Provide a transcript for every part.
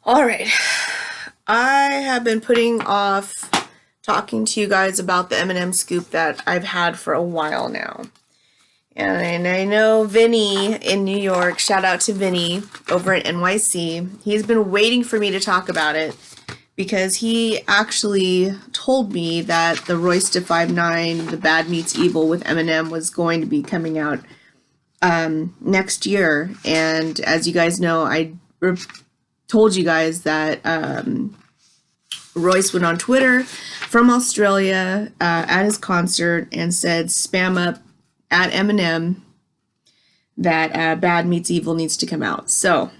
All right. I have been putting off talking to you guys about the Eminem scoop that I've had for a while now. And I know Vinny in New York, shout out to Vinny over at NYC. He's been waiting for me to talk about it because he actually told me that the Royce da 5'9", The Bad Meets Evil with Eminem was going to be coming out next year. And as you guys know, I told you guys that Royce went on Twitter from Australia at his concert and said, spam up at Eminem that Bad Meets Evil needs to come out. So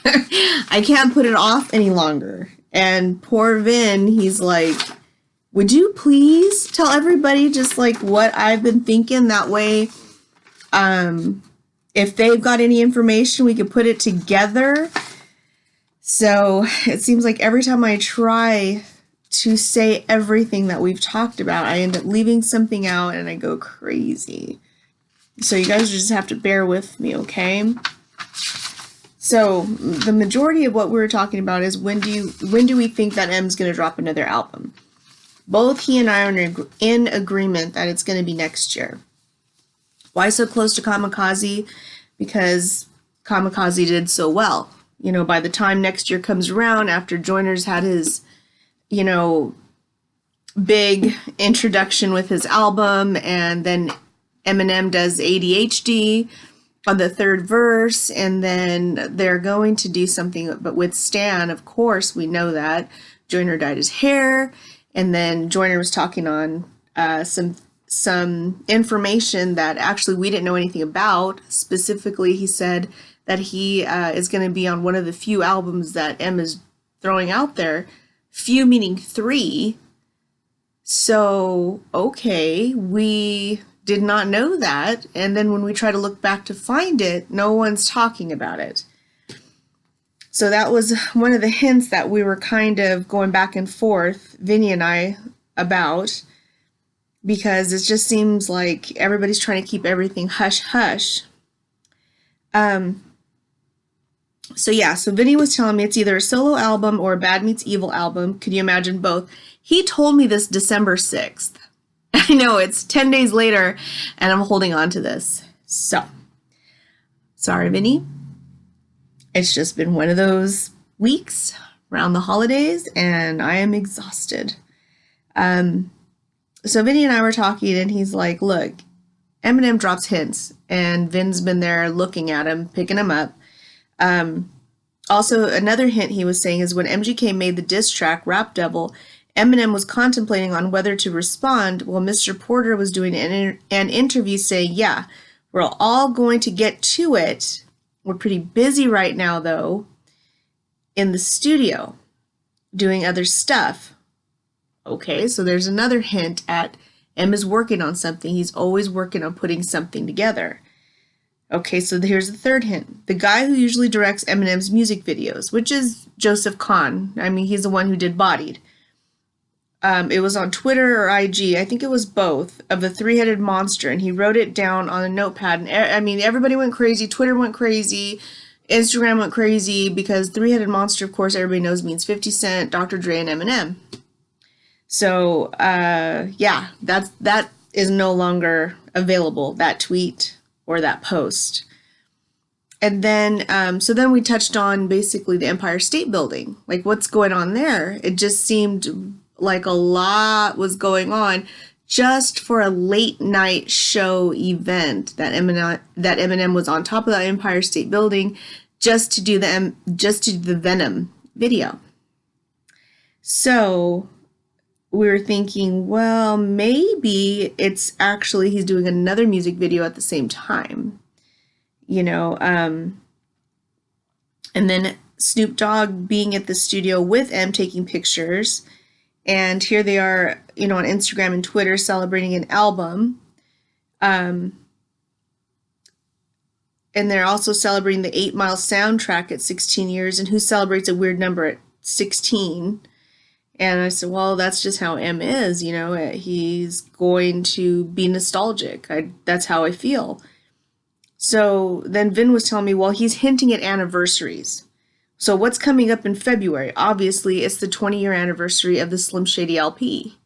I can't put it off any longer. And poor Vin, he's like, would you please tell everybody just like what I've been thinking? That way, if they've got any information, we could put it together. So it seems like every time I try to say everything that we've talked about, I end up leaving something out and I go crazy. So you guys just have to bear with me, okay? So the majority of what we were talking about is when do we think that M's going to drop another album? Both he and I are in agreement that it's going to be next year. Why so close to Kamikaze? Because Kamikaze did so well. You know, by the time next year comes around, after Joyner's had his, big introduction with his album, and then Eminem does ADHD on the third verse, and then they're going to do something, but with Stan, of course, we know that Joyner dyed his hair, and then Joyner was talking on some information that actually we didn't know anything about. Specifically, he said that he is going to be on one of the few albums that M is throwing out there. Few meaning 3. So, okay, we did not know that. And then when we try to look back to find it, no one's talking about it. So that was one of the hints that we were kind of going back and forth, Vinny and I, about. Because it just seems like everybody's trying to keep everything hush-hush. So Vinny was telling me it's either a solo album or a Bad Meets Evil album. Could you imagine both? He told me this December 6th. I know, it's 10 days later, and I'm holding on to this. So, sorry, Vinny. It's just been one of those weeks around the holidays, and I am exhausted. So Vinny and I were talking, and he's like, look, Eminem drops hints, and Vin's been there looking at him, picking him up. Also, another hint he was saying is when MGK made the diss track Rap Devil, Eminem was contemplating on whether to respond while Mr. Porter was doing an interview saying, yeah, we're all going to get to it. We're pretty busy right now, though, in the studio doing other stuff. Okay, so there's another hint at M is working on something. He's always working on putting something together. Okay, so here's the third hint. The guy who usually directs Eminem's music videos, which is Joseph Kahn. I mean, he's the one who did Bodied. It was on Twitter or IG, I think it was both, of the three-headed monster, and he wrote it down on a notepad. And I mean, everybody went crazy. Twitter went crazy. Instagram went crazy because three-headed monster, of course, everybody knows means 50 Cent, Dr. Dre, and Eminem. So, yeah, that is no longer available, that tweet or that post. And then, so then we touched on basically the Empire State Building, like what's going on there. It just seemed like a lot was going on just for a late night show event that Eminem was on top of the Empire State Building just to do the Venom video. So we were thinking, well, maybe it's actually he's doing another music video at the same time, and then Snoop Dogg being at the studio with M taking pictures, and here they are, on Instagram and Twitter celebrating an album, and they're also celebrating the 8 Mile soundtrack at 16 years, and who celebrates a weird number at 16? And I said, well, that's just how M is, he's going to be nostalgic. That's how I feel. So then Vin was telling me, well, he's hinting at anniversaries. So what's coming up in February? Obviously, it's the 20-year anniversary of the Slim Shady LP.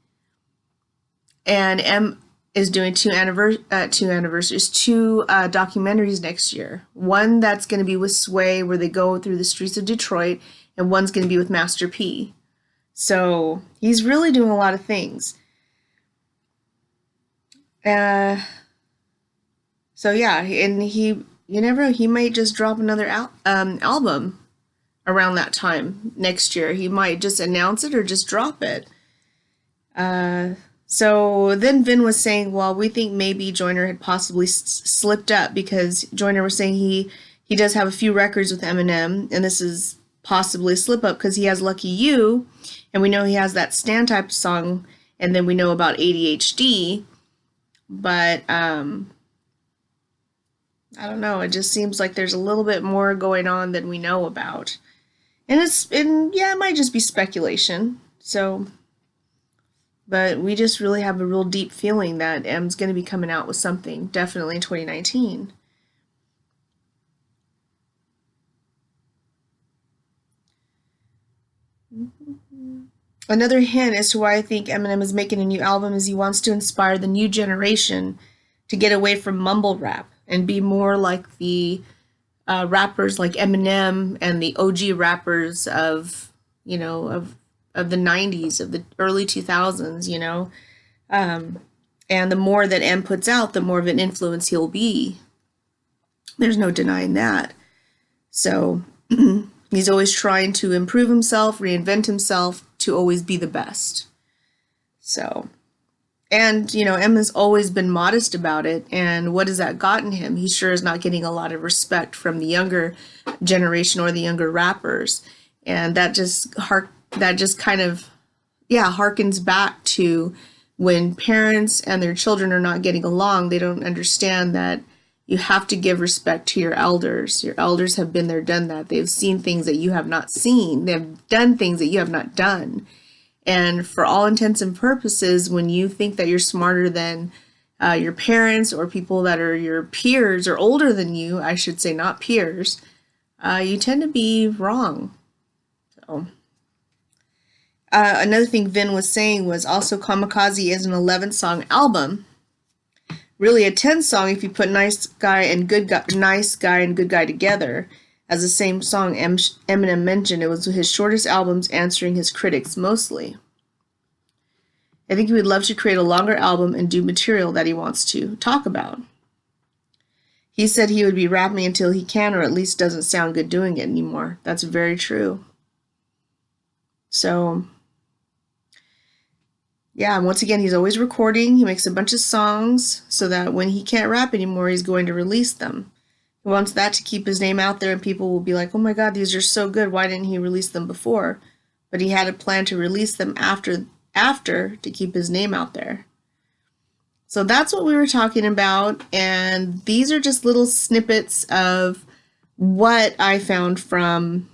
And M is doing two documentaries next year. One that's going to be with Sway, where they go through the streets of Detroit, and one's going to be with Master P. So he's really doing a lot of things. So yeah, and you never know, he might just drop another album around that time next year. He might just announce it or just drop it. So then Vin was saying, well, we think maybe Joyner had possibly slipped up, because Joyner was saying he does have a few records with Eminem, and this is possibly a slip up because he has Lucky You, and we know he has that Stan type of song, and then we know about ADHD, but I don't know, it just seems like there's a little bit more going on than we know about. And it might just be speculation. So, but we just really have a real deep feeling that M's going to be coming out with something, definitely in 2019. Another hint as to why I think Eminem is making a new album is he wants to inspire the new generation to get away from mumble rap and be more like the rappers like Eminem and the OG rappers of the 90s, of the early 2000s, and the more that M puts out, the more of an influence he'll be. There's no denying that. So he's always trying to improve himself, reinvent himself to always be the best. So, and, M has always been modest about it. And what has that gotten him? He sure is not getting a lot of respect from the younger generation or the younger rappers. And that just kind of harkens back to when parents and their children are not getting along. They don't understand that you have to give respect to your elders. Your elders have been there, done that. They've seen things that you have not seen. They've done things that you have not done. And for all intents and purposes, when you think that you're smarter than your parents or people that are your peers or older than you, I should say, not peers, you tend to be wrong. So another thing Vin was saying was also Kamikaze is an 11-song album. Really a 10-song if you put Nice Guy and Good Guy together. As the same song Eminem mentioned, it was his shortest albums, answering his critics mostly. I think he would love to create a longer album and do material that he wants to talk about. He said he would be rapping until he can, or at least doesn't sound good doing it anymore. That's very true. So, yeah, once again, he's always recording. He makes a bunch of songs so that when he can't rap anymore, he's going to release them. He wants that to keep his name out there, and people will be like, oh my God, these are so good. Why didn't he release them before? But he had a plan to release them after to keep his name out there. So that's what we were talking about. And these are just little snippets of what I found from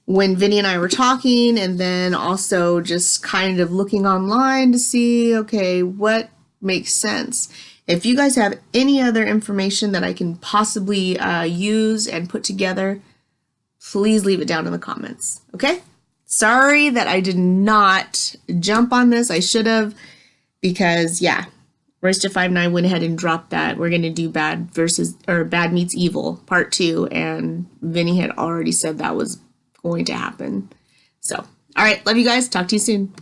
when Vinny and I were talking, and then also just kind of looking online to see, okay, what makes sense. If you guys have any other information that I can possibly use and put together, please leave it down in the comments, okay? Sorry that I did not jump on this. I should have, because, yeah, Royster59 went ahead and dropped that. We're going to do Bad Meets Evil Part 2, and Vinny had already said that was going to happen. So, all right, love you guys. Talk to you soon.